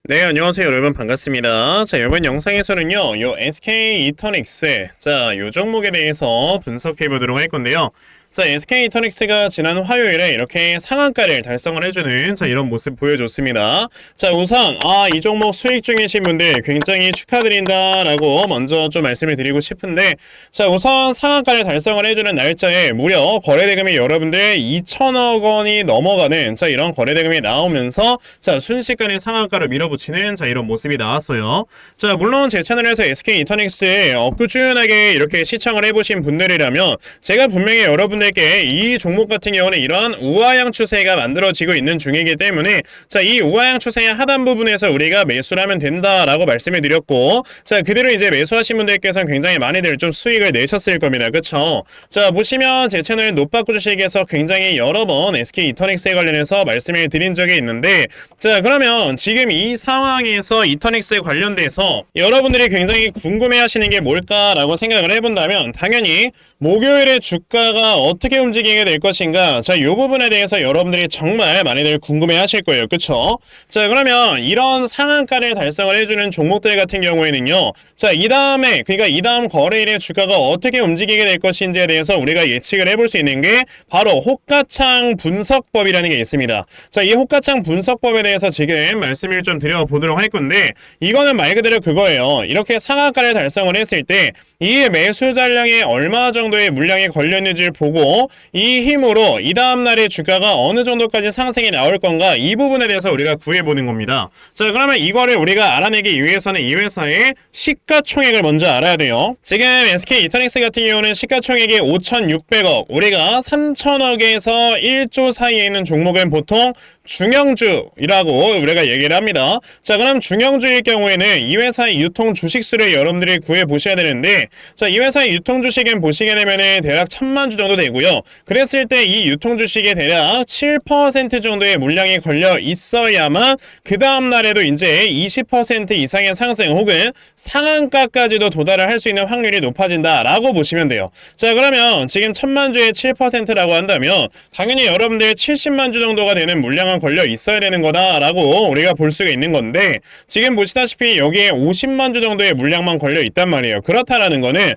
네, 안녕하세요. 여러분 반갑습니다. 자, 이번 영상에서는요, 요 SK 이터닉스, 자, 요 종목에 대해서 분석해 보도록 할 건데요. 자, SK 이터닉스가 지난 화요일에 이렇게 상한가를 달성을 해주는 이런 모습 보여줬습니다. 자, 우선 이 종목 수익 중이신 분들 굉장히 축하드린다라고 먼저 좀 말씀을 드리고 싶은데, 자, 우선 상한가를 달성을 해주는 날짜에 무려 거래대금이 여러분들 2천억 원이 넘어가는 이런 거래대금이 나오면서 순식간에 상한가를 밀어붙이는 이런 모습이 나왔어요. 자, 물론 제 채널에서 SK 이터닉스 꾸준하게 이렇게 시청을 해보신 분들이라면 제가 분명히 여러분들께 이 종목 같은 경우는 이러한 우하향 추세가 만들어지고 있는 중이기 때문에 이 우하향 추세의 하단 부분에서 우리가 매수를 하면 된다라고 말씀을 드렸고, 그대로 이제 매수하신 분들께서는 굉장히 많이들 좀 수익을 내셨을 겁니다. 그쵸? 자, 보시면 제 채널 노빠꾸 주식에서 굉장히 여러 번 SK 이터닉스에 관련해서 말씀을 드린 적이 있는데, 자, 그러면 지금 이 상황에서 이터닉스에 관련돼서 여러분들이 굉장히 궁금해 하시는 게 뭘까라고 생각을 해본다면 당연히 목요일에 주가가 어떻게 움직이게 될 것인가, 이 부분에 대해서 여러분들이 정말 많이들 궁금해 하실 거예요. 그쵸? 자, 그러면 이런 상한가를 달성을 해주는 종목들 같은 경우에는요, 이 다음 거래일에 주가가 어떻게 움직이게 될 것인지에 대해서 우리가 예측을 해볼 수 있는 게 바로 호가창 분석법이라는 게 있습니다. 자, 이 호가창 분석법에 대해서 지금 말씀을 좀 드려보도록 할 건데, 이거는 말 그대로 그거예요. 이렇게 상한가를 달성을 했을 때 이 매수 잔량에 얼마 정도의 물량이 걸렸는지를 보고 이 힘으로 이 다음날의 주가가 어느 정도까지 상승이 나올 건가, 이 부분에 대해서 우리가 구해보는 겁니다. 자, 그러면 이거를 우리가 알아내기 위해서는 이 회사의 시가총액을 먼저 알아야 돼요. 지금 SK 이터닉스 같은 경우는 시가총액이 5,600억, 우리가 3,000억에서 1조 사이에 있는 종목은 보통 중형주라고 우리가 얘기를 합니다. 자, 그럼 중형주일 경우에는 이 회사의 유통 주식수를 여러분들이 구해 보셔야 되는데, 자, 이 회사의 유통 주식은 보시게 되면은 대략 1,000만 주 정도 되고요. 그랬을 때 이 유통 주식에 대략 7% 정도의 물량이 걸려 있어야만 그 다음 날에도 이제 20% 이상의 상승 혹은 상한가까지도 도달을 할 수 있는 확률이 높아진다라고 보시면 돼요. 자, 그러면 지금 1,000만 주에 7%라고 한다면 당연히 여러분들 70만 주 정도가 되는 물량은 걸려 있어야 되는 거다라고 우리가 볼 수가 있는 건데, 지금 보시다시피 여기에 50만 주 정도의 물량만 걸려 있단 말이에요. 그렇다라는 거는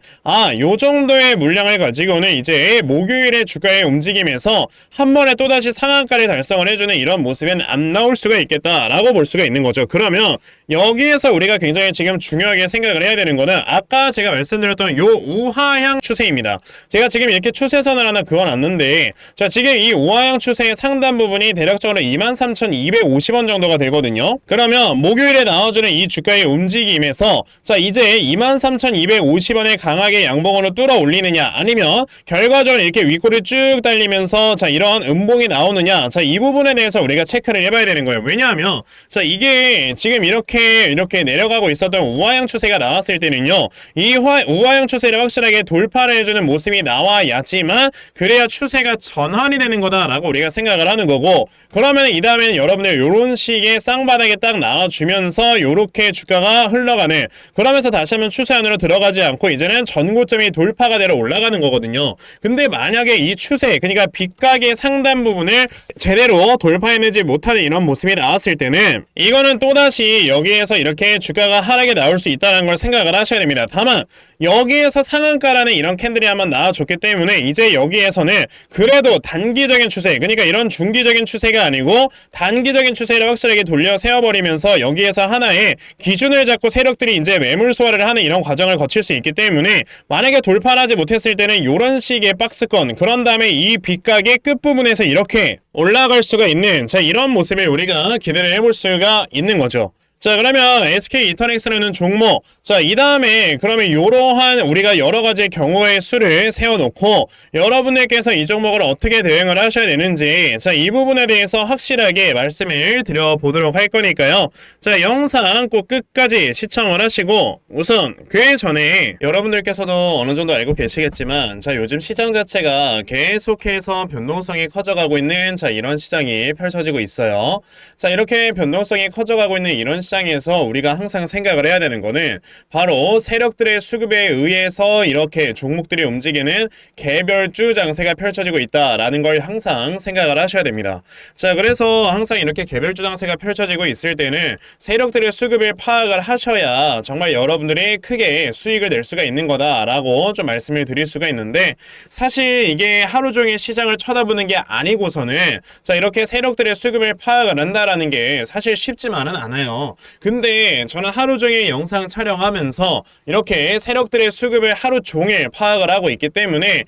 요 정도의 물량을 가지고는 이제 목요일에 주가의 움직임에서 한 번에 또다시 상한가를 달성을 해주는 이런 모습은 안 나올 수가 있겠다라고 볼 수가 있는 거죠. 그러면 여기에서 우리가 굉장히 지금 중요하게 생각을 해야 되는 거는 아까 제가 말씀드렸던 요 우하향 추세입니다. 제가 지금 이렇게 추세선을 하나 그어놨는데, 자, 지금 이 우하향 추세의 상단 부분이 대략적으로 23,250원 정도가 되거든요. 그러면 목요일에 나와주는 이 주가의 움직임에서 자, 이제 23,250원에 강하게 양봉으로 뚫어 올리느냐, 아니면 결과적으로 이렇게 윗골이 쭉 달리면서 자, 이런 음봉이 나오느냐, 자, 이 부분에 대해서 우리가 체크를 해봐야 되는 거예요. 왜냐하면 자, 이게 지금 이렇게 내려가고 있었던 우하향 추세가 나왔을 때는요, 이 우하향 추세를 확실하게 돌파를 해주는 모습이 나와야지만 그래야 추세가 전환이 되는 거다라고 우리가 생각을 하는 거고, 그러면 이 다음에는 여러분들 요런 식의 쌍바닥에 딱 나와주면서 요렇게 주가가 흘러가는, 그러면서 다시 한번 추세 안으로 들어가지 않고 이제는 전고점이 돌파가 되러 올라가는 거거든요. 근데 만약에 이 추세, 그러니까 빗각의 상단 부분을 제대로 돌파해내지 못하는 이런 모습이 나왔을 때는 이거는 또다시 여기에서 이렇게 주가가 하락에 나올 수 있다는 걸 생각을 하셔야 됩니다. 다만 여기에서 상한가라는 이런 캔들이 한번 나와줬기 때문에 이제 여기에서는 그래도 단기적인 추세, 그러니까 이런 중기적인 추세가 아니고 단기적인 추세를 확실하게 돌려 세워버리면서 여기에서 하나의 기준을 잡고 세력들이 이제 매물 소화를 하는 이런 과정을 거칠 수 있기 때문에, 만약에 돌파를 하지 못했을 때는 이런 식의 박스권, 그런 다음에 이 빗각의 끝부분에서 이렇게 올라갈 수가 있는 이런 모습을 우리가 기대를 해볼 수가 있는 거죠. 자, 그러면 SK 이터닉스라는 종목, 자, 이 다음에 그러면 이러한 우리가 여러 가지 경우의 수를 세워놓고 여러분들께서 이 종목을 어떻게 대응을 하셔야 되는지, 자, 이 부분에 대해서 확실하게 말씀을 드려보도록 할 거니까요. 자, 영상 꼭 끝까지 시청을 하시고, 우선 그 전에 여러분들께서도 어느 정도 알고 계시겠지만, 자, 요즘 시장 자체가 계속해서 변동성이 커져가고 있는 이런 시장이 펼쳐지고 있어요. 자, 이렇게 변동성이 커져가고 있는 이런 시장에서 우리가 항상 생각을 해야 되는 거는 바로 세력들의 수급에 의해서 이렇게 종목들이 움직이는 개별주 장세가 펼쳐지고 있다라는 걸 항상 생각을 하셔야 됩니다. 자, 그래서 항상 이렇게 개별주 장세가 펼쳐지고 있을 때는 세력들의 수급을 파악을 하셔야 정말 여러분들이 크게 수익을 낼 수가 있는 거다라고 좀 말씀을 드릴 수가 있는데, 사실 이게 하루 종일 시장을 쳐다보는 게 아니고서는 자, 이렇게 세력들의 수급을 파악을 한다라는 게 사실 쉽지만은 않아요. 근데 저는 하루 종일 영상 촬영하면서 이렇게 세력들의 수급을 하루 종일 파악을 하고 있기 때문에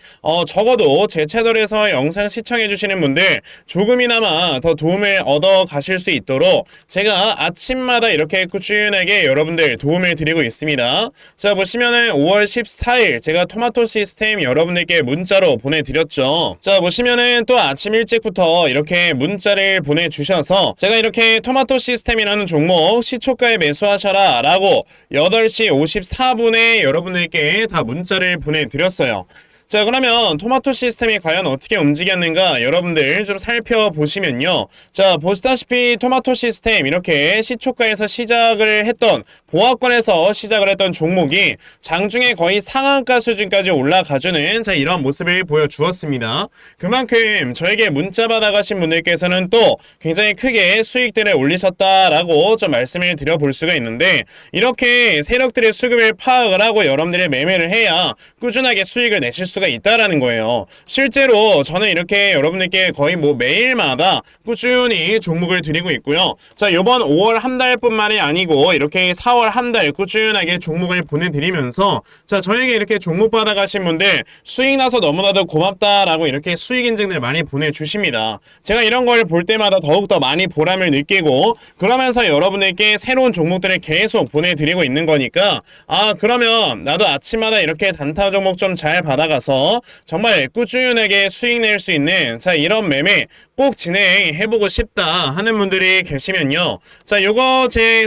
적어도 제 채널에서 영상 시청해 주시는 분들 조금이나마 더 도움을 얻어 가실 수 있도록 제가 아침마다 이렇게 꾸준하게 여러분들 도움을 드리고 있습니다. 자, 보시면은 5월 14일 제가 토마토 시스템 여러분들께 문자로 보내드렸죠. 자, 보시면은 또 아침 일찍부터 이렇게 문자를 보내주셔서 제가 이렇게 토마토 시스템이라는 종목 시초가에 매수하셔라 라고 8시 54분에 여러분들께 다 문자를 보내드렸어요. 자, 그러면 토마토 시스템이 과연 어떻게 움직였는가 여러분들 좀 살펴보시면요. 자, 보시다시피 토마토 시스템 이렇게 시초가에서 시작을 했던, 보합권에서 시작을 했던 종목이 장중에 거의 상한가 수준까지 올라가주는 자, 이런 모습을 보여주었습니다. 그만큼 저에게 문자 받아가신 분들께서는 또 굉장히 크게 수익들을 올리셨다라고 좀 말씀을 드려볼 수가 있는데, 이렇게 세력들의 수급을 파악을 하고 여러분들이 매매를 해야 꾸준하게 수익을 내실 수가 있다라는 거예요. 실제로 저는 이렇게 여러분들께 거의 매일마다 꾸준히 종목을 드리고 있고요. 자, 이번 5월 한 달뿐만이 아니고 이렇게 4월 한 달 꾸준하게 종목을 보내드리면서 자, 저에게 이렇게 종목 받아가신 분들 수익 나서 너무나도 고맙다라고 이렇게 수익 인증들 많이 보내주십니다. 제가 이런 걸 볼 때마다 더욱더 많이 보람을 느끼고, 그러면서 여러분들께 새로운 종목들을 계속 보내드리고 있는 거니까, 그러면 나도 아침마다 이렇게 단타 종목 좀 잘 받아가서 정말 꾸준하게 수익 낼 수 있는 자, 이런 매매 꼭 진행해보고 싶다 하는 분들이 계시면요. 자, 요거 제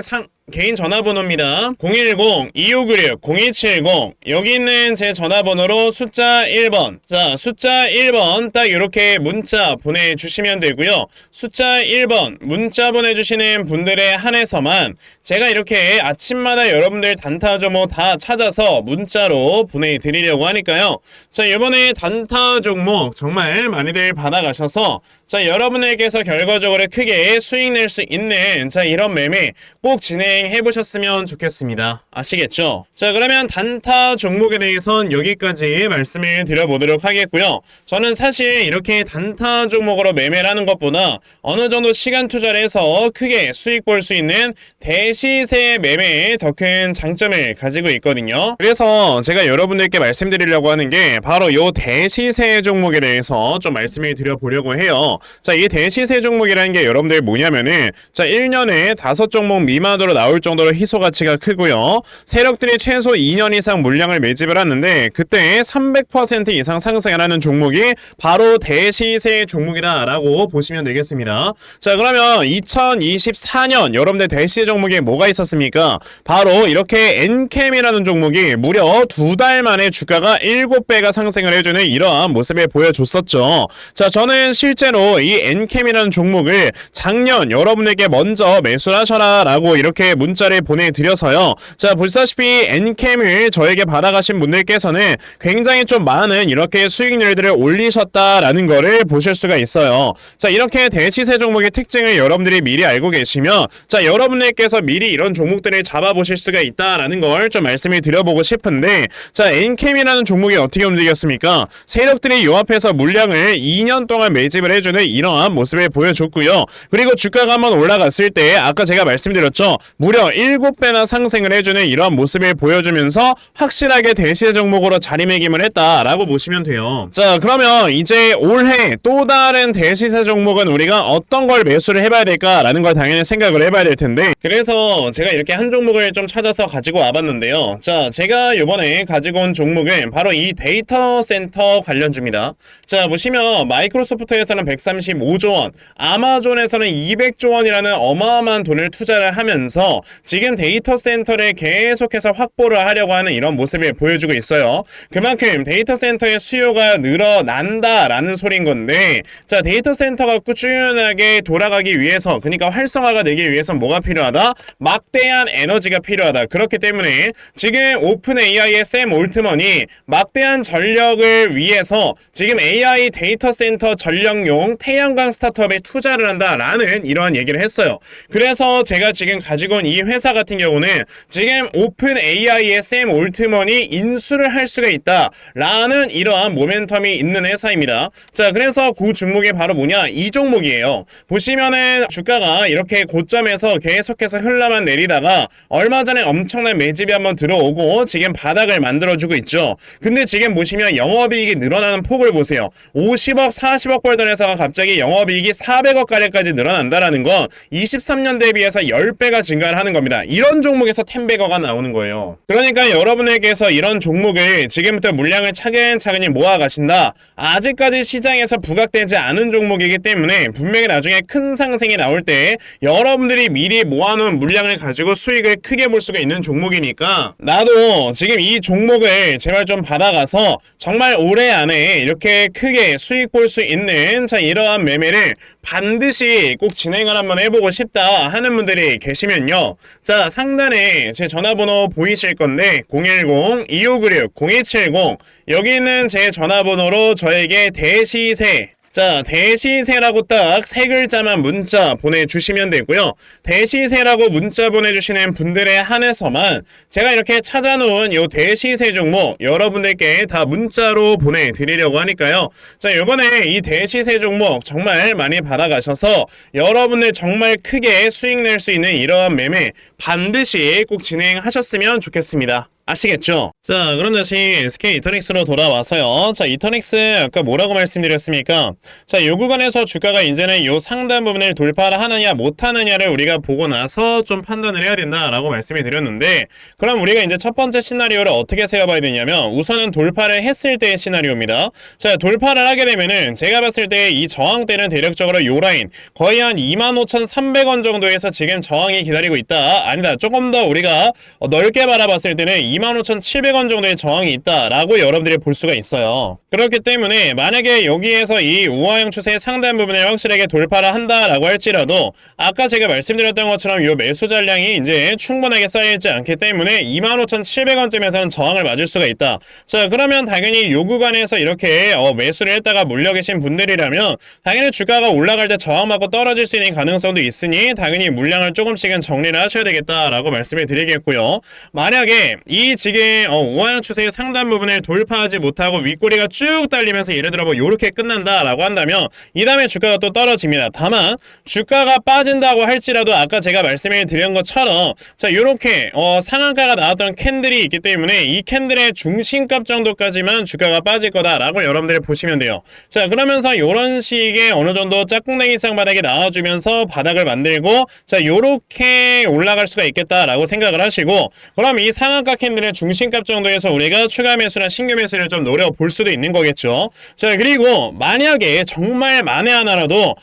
개인 전화번호입니다. 010-2596-0270 여기 있는 제 전화번호로 숫자 1번, 자, 숫자 1번 딱 이렇게 문자 보내주시면 되고요. 숫자 1번 문자 보내주시는 분들에 한해서만 제가 이렇게 아침마다 여러분들 단타 종목 다 찾아서 문자로 보내드리려고 하니까요. 자, 이번에 단타 종목 정말 많이들 받아가셔서 자, 여러분들께서 결과적으로 크게 수익 낼 수 있는 자, 이런 매매 꼭 진행해보셨으면 좋겠습니다. 아시겠죠? 자, 그러면 단타 종목에 대해서는 여기까지 말씀을 드려보도록 하겠고요. 저는 사실 이렇게 단타 종목으로 매매를 하는 것보다 어느 정도 시간 투자를 해서 크게 수익 볼 수 있는 대시세 매매에 더 큰 장점을 가지고 있거든요. 그래서 제가 여러분들께 말씀드리려고 하는 게 바로 이 대시세 종목에 대해서 좀 말씀을 드려보려고 해요. 자, 이 대시세 종목이라는 게 여러분들 뭐냐면은 자, 1년에 5종목 미만으로 나올 정도로 희소 가치가 크고요. 세력들이 최소 2년 이상 물량을 매집을 하는데 그때 300% 이상 상승을 하는 종목이 바로 대시세 종목이다라고 보시면 되겠습니다. 자, 그러면 2024년 여러분들 대시세 종목에 뭐가 있었습니까? 바로 이렇게 엔캠이라는 종목이 무려 2달 만에 주가가 7배가 상승을 해주는 이러한 모습을 보여줬었죠. 자, 저는 실제로 이 엔캠이라는 종목을 작년 여러분에게 먼저 매수를 하셔라 라고 이렇게 문자를 보내드려서요. 자, 보시다시피 엔캠을 저에게 받아가신 분들께서는 굉장히 좀 많은 이렇게 수익률들을 올리셨다라는 거를 보실 수가 있어요. 자, 이렇게 대시세 종목의 특징을 여러분들이 미리 알고 계시면 자, 여러분들께서 미리 이런 종목들을 잡아보실 수가 있다라는 걸 좀 말씀을 드려보고 싶은데, 자, 엔캠이라는 종목이 어떻게 움직였습니까? 세력들이 요 앞에서 물량을 2년 동안 매집을 해주는 이러한 모습을 보여줬고요. 그리고 주가가 한번 올라갔을 때 아까 제가 말씀드렸죠. 무려 7배나 상승을 해주는 이러한 모습을 보여주면서 확실하게 대시세 종목으로 자리매김을 했다라고 보시면 돼요. 자, 그러면 이제 올해 또 다른 대시세 종목은 우리가 어떤 걸 매수를 해봐야 될까라는 걸 당연히 생각을 해봐야 될 텐데, 그래서 제가 이렇게 한 종목을 좀 찾아서 가지고 와봤는데요. 자, 제가 이번에 가지고 온 종목은 바로 이 데이터 센터 관련주입니다. 자, 보시면 마이크로소프트에서는 135조 원, 아마존에서는 200조 원이라는 어마어마한 돈을 투자를 하면서 지금 데이터 센터를 계속해서 확보를 하려고 하는 이런 모습을 보여주고 있어요. 그만큼 데이터 센터의 수요가 늘어난다라는 소린 건데, 자, 데이터 센터가 꾸준하게 돌아가기 위해서, 그러니까 활성화가 되기 위해서 뭐가 필요하다? 막대한 에너지가 필요하다. 그렇기 때문에 지금 오픈 AI의 샘 올트먼이 막대한 전력을 위해서 지금 AI 데이터 센터 전력용 태양광 스타트업에 투자를 한다라는 이러한 얘기를 했어요. 그래서 제가 지금 가지고 온 이 회사 같은 경우는 지금 오픈 AI의 샘 올트먼이 인수를 할 수가 있다라는 이러한 모멘텀이 있는 회사입니다. 자, 그래서 그 종목이 바로 뭐냐? 이 종목이에요. 보시면은 주가가 이렇게 고점에서 계속해서 흘러만 내리다가 얼마 전에 엄청난 매집이 한번 들어오고 지금 바닥을 만들어주고 있죠. 근데 지금 보시면 영업이익이 늘어나는 폭을 보세요. 50억, 40억 벌던 회사가 갑자기 영업이익이 400억 가량까지 늘어난다라는 건 23년 대비해서 10배가 증가를 하는 겁니다. 이런 종목에서 10배거가 나오는 거예요. 그러니까 여러분에게서 이런 종목을 지금부터 물량을 차근차근히 모아가신다. 아직까지 시장에서 부각되지 않은 종목이기 때문에 분명히 나중에 큰 상승이 나올 때 여러분들이 미리 모아놓은 물량을 가지고 수익을 크게 볼 수가 있는 종목이니까 나도 지금 이 종목을 제발 좀 받아가서 정말 올해 안에 이렇게 크게 수익 볼 수 있는 자 이러한 매매를 반드시 꼭 진행을 한번 해보고 싶다 하는 분들이 계시면요. 자, 상단에 제 전화번호 보이실 건데 010-2596-0270 여기 있는 제 전화번호로 저에게 대시세, 자, 대시세라고 딱 세 글자만 문자 보내주시면 되고요. 대시세라고 문자 보내주시는 분들에 한해서만 제가 이렇게 찾아놓은 요 대시세 종목 여러분들께 다 문자로 보내드리려고 하니까요. 자, 요번에 이 대시세 종목 정말 많이 받아가셔서 여러분들 정말 크게 수익 낼 수 있는 이러한 매매 반드시 꼭 진행하셨으면 좋겠습니다. 아시겠죠? 자, 그럼 다시 SK 이터닉스로 돌아와서요. 자, 이터닉스 아까 뭐라고 말씀드렸습니까? 자, 요 구간에서 주가가 이제는 요 상단 부분을 돌파를 하느냐 못하느냐를 우리가 보고 나서 좀 판단을 해야 된다라고 말씀을 드렸는데, 그럼 우리가 이제 첫 번째 시나리오를 어떻게 세워봐야 되냐면 우선은 돌파를 했을 때의 시나리오입니다. 자, 돌파를 하게 되면은 제가 봤을 때 이 저항대는 대략적으로 요 라인 거의 한 25,300원 정도에서 지금 저항이 기다리고 있다. 아니다. 조금 더 우리가 넓게 바라봤을 때는 25,700원 정도의 저항이 있다라고 여러분들이 볼 수가 있어요. 그렇기 때문에 만약에 여기에서 이 우하형 추세의 상단 부분을 확실하게 돌파를 한다라고 할지라도 아까 제가 말씀드렸던 것처럼 이 매수 잔량이 이제 충분하게 쌓여있지 않기 때문에 25,700원쯤에서는 저항을 맞을 수가 있다. 자, 그러면 당연히 이 구간에서 이렇게 매수를 했다가 물려 계신 분들이라면 당연히 주가가 올라갈 때 저항받고 떨어질 수 있는 가능성도 있으니 당연히 물량을 조금씩은 정리를 하셔야 되겠다라고 말씀을 드리겠고요. 만약에 이 지금 우하형 추세의 상단 부분을 돌파하지 못하고 윗꼬리가 쭉 달리면서 예를 들어 뭐 요렇게 끝난다라고 한다면 이 다음에 주가가 또 떨어집니다. 다만 주가가 빠진다고 할지라도 아까 제가 말씀을 드린 것처럼 자 요렇게 상한가가 나왔던 캔들이 있기 때문에 이 캔들의 중심값 정도까지만 주가가 빠질 거다라고 여러분들이 보시면 돼요. 자, 그러면서 요런 식의 어느 정도 짝꿍댕이 쌍바닥이 나와주면서 바닥을 만들고 자 요렇게 올라갈 수가 있겠다라고 생각을 하시고, 그럼 이 상한가 캔들의 중심값 정도에서 우리가 추가 매수나 신규 매수를 좀 노려볼 수도 있는 거겠죠. 자, 그리고 만약에 정말 만에 하나라도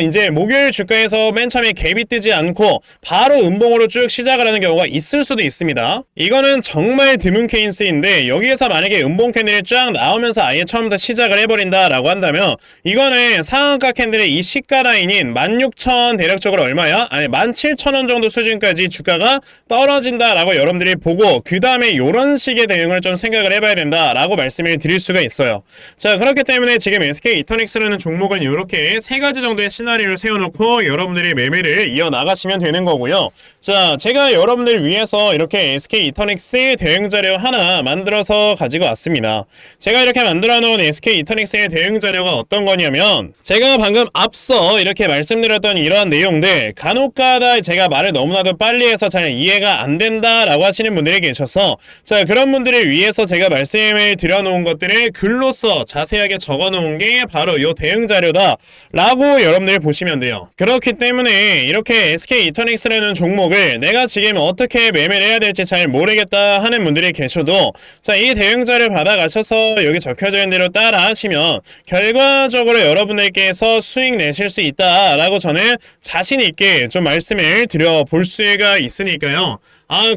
이제 목요일 주가에서 맨 처음에 갭이 뜨지 않고 바로 음봉으로 쭉 시작을 하는 경우가 있을 수도 있습니다. 이거는 정말 드문 케이스인데 여기에서 만약에 음봉 캔들이 쫙 나오면서 아예 처음부터 시작을 해버린다라고 한다면 이거는 상한가 캔들의 이 시가 라인인 16,000 대략적으로 얼마야? 아니 17,000원 정도 수준까지 주가가 떨어진다라고 여러분들이 보고 그 다음에 이런 식의 대응을 좀 생각을 해봐야 된다라고 말씀을 드릴 수가 있어요. 자, 그렇기 때문에 지금 SK 이터닉스라는 종목은 이렇게 세 가지 정도의 시나리오를 세워놓고 여러분들이 매매를 이어나가시면 되는 거고요. 자, 제가 여러분들 위해서 이렇게 SK 이터닉스의 대응 자료 하나 만들어서 가지고 왔습니다. 제가 이렇게 만들어 놓은 SK 이터닉스의 대응 자료가 어떤 거냐면 제가 방금 앞서 이렇게 말씀드렸던 이러한 내용들 간혹가다 제가 말을 너무나도 빨리 해서 잘 이해가 안 된다라고 하시는 분들이 계셔서 있어서 자, 그런 분들을 위해서 제가 말씀을 드려놓은 것들을 글로써 자세하게 적어놓은 게 바로 요 대응 자료다 라고 여러분들 보시면 돼요. 그렇기 때문에 이렇게 SK 이터닉스라는 종목을 내가 지금 어떻게 매매를 해야 될지 잘 모르겠다 하는 분들이 계셔도 자, 이 대응 자료 받아가셔서 여기 적혀져 있는 대로 따라 하시면 결과적으로 여러분들께서 수익 내실 수 있다라고 저는 자신 있게 좀 말씀을 드려볼 수가 있으니까요.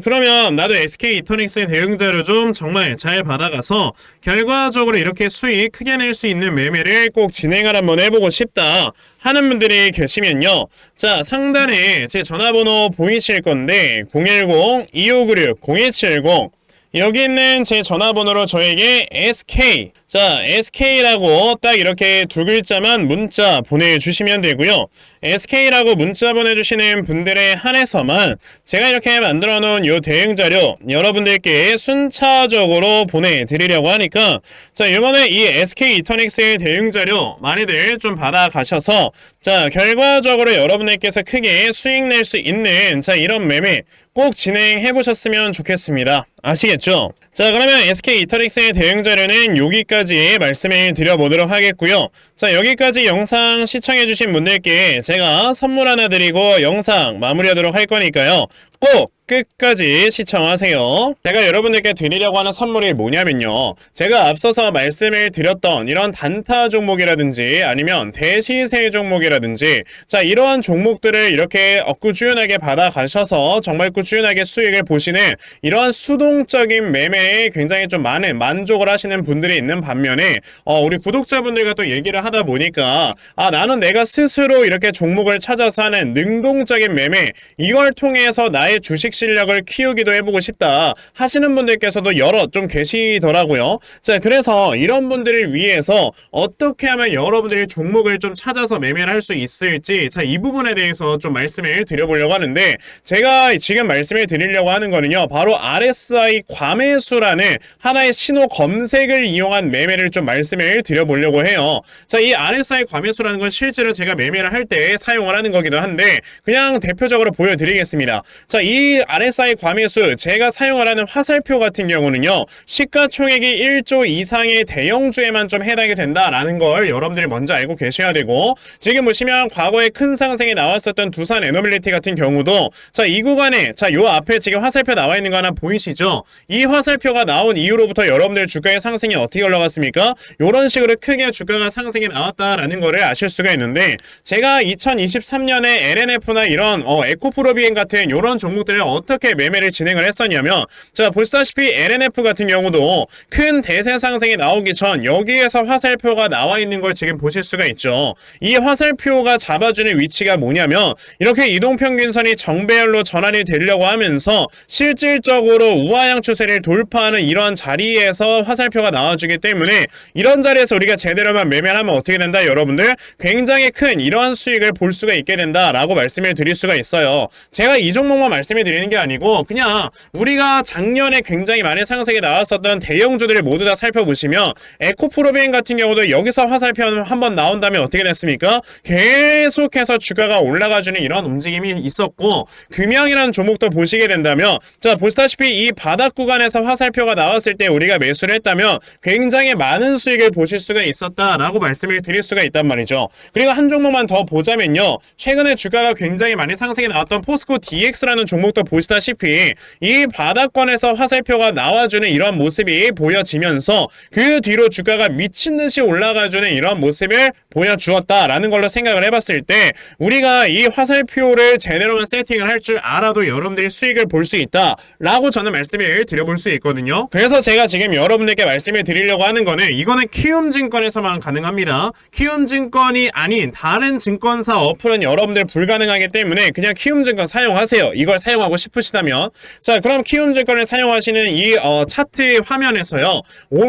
그러면 나도 SK 이터닉스의 대응 자료 좀 정말 잘 받아가서 결과적으로 이렇게 수익 크게 낼 수 있는 매매를 꼭 진행을 한번 해보고 싶다 하는 분들이 계시면요. 자, 상단에 제 전화번호 보이실 건데 010-2596-0170 여기 있는 제 전화번호로 저에게 SK SK라고 딱 이렇게 두 글자만 문자 보내주시면 되고요. SK라고 문자 보내주시는 분들에 한해서만 제가 이렇게 만들어 놓은 요 대응 자료 여러분들께 순차적으로 보내드리려고 하니까 자, 이번에 이 SK 이터닉스의 대응 자료 많이들 좀 받아가셔서 자, 결과적으로 여러분들께서 크게 수익 낼 수 있는 자, 이런 매매 꼭 진행해 보셨으면 좋겠습니다. 아시겠죠? 자, 그러면 SK 이터닉스의 대응 자료는 여기까지 말씀을 드려보도록 하겠고요. 자, 여기까지 영상 시청해주신 분들께 제가 선물 하나 드리고 영상 마무리하도록 할 거니까요. 꼭 끝까지 시청하세요. 제가 여러분들께 드리려고 하는 선물이 뭐냐면요. 제가 앞서서 말씀을 드렸던 이런 단타 종목이라든지 아니면 대시세 종목이라든지 자, 이러한 종목들을 이렇게 꾸준하게 받아가셔서 정말 꾸준하게 수익을 보시는 이러한 수동적인 매매에 굉장히 좀 많은 만족을 하시는 분들이 있는 반면에 우리 구독자분들과 또 얘기를 하다 보니까 나는 내가 스스로 이렇게 종목을 찾아서 하는 능동적인 매매 이걸 통해서 나의 주식 실력을 키우기도 해보고 싶다 하시는 분들께서도 여러 좀 계시더라고요. 자, 그래서 이런 분들을 위해서 어떻게 하면 여러분들이 종목을 좀 찾아서 매매를 할 수 있을지 자, 이 부분에 대해서 좀 말씀을 드려보려고 하는데 제가 지금 말씀을 드리려고 하는 거는요. 바로 RSI 과매수라는 하나의 신호 검색을 이용한 매매를 좀 말씀을 드려보려고 해요. 자, 이 RSI 과매수라는 건 실제로 제가 매매를 할 때 사용을 하는 거기도 한데 그냥 대표적으로 보여드리겠습니다. 자, 이 RSI 과매수 제가 사용을 하는 화살표 같은 경우는요. 시가총액이 1조 이상의 대형주에만 좀 해당이 된다라는 걸 여러분들이 먼저 알고 계셔야 되고 지금 보시면 과거에 큰 상승이 나왔었던 두산 에너빌리티 같은 경우도 자, 이 구간에 자, 요 앞에 지금 화살표 나와 있는 거 하나 보이시죠? 이 화살표가 나온 이후로부터 여러분들 주가의 상승이 어떻게 올라갔습니까? 요런 식으로 크게 주가가 상승이 나왔다라는 거를 아실 수가 있는데 제가 2023년에 LNF나 이런 에코프로비엔 같은 요런 종목들을 어떻게 매매를 진행을 했었냐면 자, 보시다시피 LNF 같은 경우도 큰 대세 상승이 나오기 전 여기에서 화살표가 나와 있는 걸 지금 보실 수가 있죠. 이 화살표가 잡아주는 위치가 뭐냐면 이렇게 이동평균선이 정배열로 전환이 되려고 하면서 실질적으로 우하향 추세를 돌파하는 이런 자리에서 화살표가 나와주기 때문에 이런 자리에서 우리가 제대로만 매매를 하면 어떻게 된다 여러분들? 굉장히 큰 이러한 수익을 볼 수가 있게 된다라고 말씀을 드릴 수가 있어요. 제가 이 종목만 말씀을 드리는 게 아니고 그냥 우리가 작년에 굉장히 많은 상승이 나왔었던 대형주들을 모두 다 살펴보시면 에코프로비엔 같은 경우도 여기서 화살표 한번 나온다면 어떻게 됐습니까? 계속해서 주가가 올라가주는 이런 움직임이 있었고 금양이라는 종목도 보시게 된다면 자, 보시다시피 이 바닥 구간에서 화살표가 나왔을 때 우리가 매수를 했다면 굉장히 많은 수익을 보실 수가 있었다라고 말씀을 드릴 수가 있단 말이죠. 그리고 한 종목만 더 보자면요. 최근에 주가가 굉장히 많이 상승이 나왔던 포스코 DX라는 종목도 보시다시피 이 바닥권에서 화살표가 나와주는 이런 모습이 보여지면서 그 뒤로 주가가 미친듯이 올라가주는 이런 모습을 보여주었다라는 걸로 생각을 해봤을 때 우리가 이 화살표를 제대로만 세팅을 할 줄 알아도 여러분들이 수익을 볼 수 있다라고 저는 말씀을 드려볼 수 있거든요. 그래서 제가 지금 여러분들께 말씀을 드리려고 하는 거는 이거는 키움증권에서만 가능합니다. 키움증권이 아닌 다른 증권사 어플은 여러분들 불가능하기 때문에 그냥 키움증권 사용하세요. 이걸 사용하고 싶으시다면 자, 그럼 키움증권을 사용하시는 이 차트 화면에서요.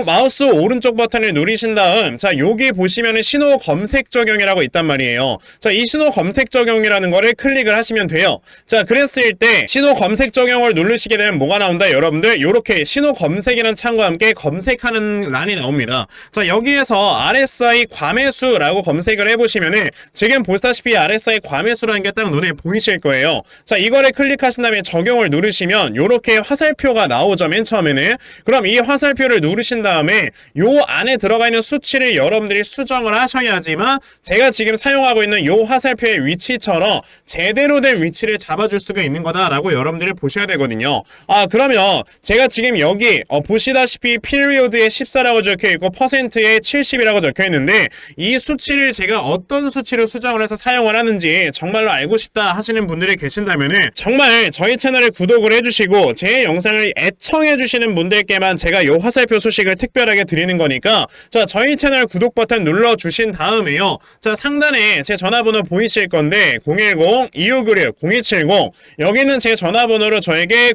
마우스 오른쪽 버튼을 누르신 다음 자, 여기 보시면은 신호 검색 적용이라고 있단 말이에요. 자, 이 신호 검색 적용이라는 거를 클릭을 하시면 돼요. 자, 그랬을 때 신호 검색 적용을 누르시게 되면 뭐가 나온다 여러분들? 요렇게 신호 검색이라는 창과 함께 검색하는 란이 나옵니다. 자, 여기에서 RSI 과매수라고 검색을 해보시면은 지금 보시다시피 RSI 과매수라는 게 딱 눈에 보이실 거예요. 자, 이거를 클릭하신 다음에 적용을 누르시면 요렇게 화살표가 나오죠, 맨 처음에는. 그럼 이 화살표를 누르신 다음에 요 안에 들어가 있는 수치를 여러분들이 수정을 하셔야지만 제가 지금 사용하고 있는 요 화살표의 위치처럼 제대로 된 위치를 잡아줄 수가 있는 거다라고 여러분들이 보셔야 되거든요. 그러면 제가 지금 여기 보시다시피 피리오드에 14라고 적혀있고 퍼센트에 70이라고 적혀있는데 이 수치를 제가 어떤 수치로 수정을 해서 사용을 하는지 정말로 알고 싶다 하시는 분들이 계신다면은 정말 저희 채널에 구독을 해주시고 제 영상을 애청해주시는 분들께만 제가 요 화살표 소식을 특별하게 드리는 거니까 자, 저희 채널 구독 버튼 눌러주신 다음에요. 자, 상단에 제 전화번호 보이실 건데 010-2596-0270 여기는 제 전화번호로 저에게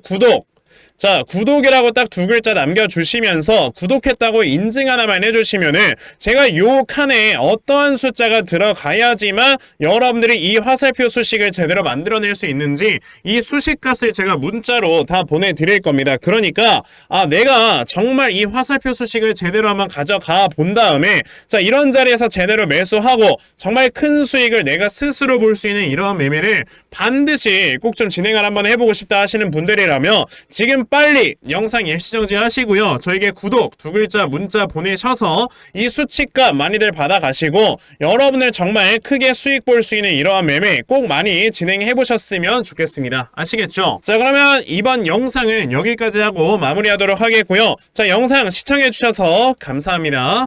자, 구독이라고 딱 두 글자 남겨주시면서 구독했다고 인증 하나만 해주시면은 제가 요 칸에 어떠한 숫자가 들어가야지만 여러분들이 이 화살표 수식을 제대로 만들어낼 수 있는지 이 수식 값을 제가 문자로 다 보내드릴 겁니다. 그러니까 내가 정말 이 화살표 수식을 제대로 한번 가져가 본 다음에 자, 이런 자리에서 제대로 매수하고 정말 큰 수익을 내가 스스로 볼 수 있는 이러한 매매를 반드시 꼭 좀 진행을 한번 해보고 싶다 하시는 분들이라면 지금 빨리 영상 일시정지 하시고요. 저에게 구독 두 글자 문자 보내셔서 이 수치값 많이들 받아가시고 여러분들 정말 크게 수익 볼 수 있는 이러한 매매 꼭 많이 진행해 보셨으면 좋겠습니다. 아시겠죠? 자, 그러면 이번 영상은 여기까지 하고 마무리하도록 하겠고요. 자, 영상 시청해 주셔서 감사합니다.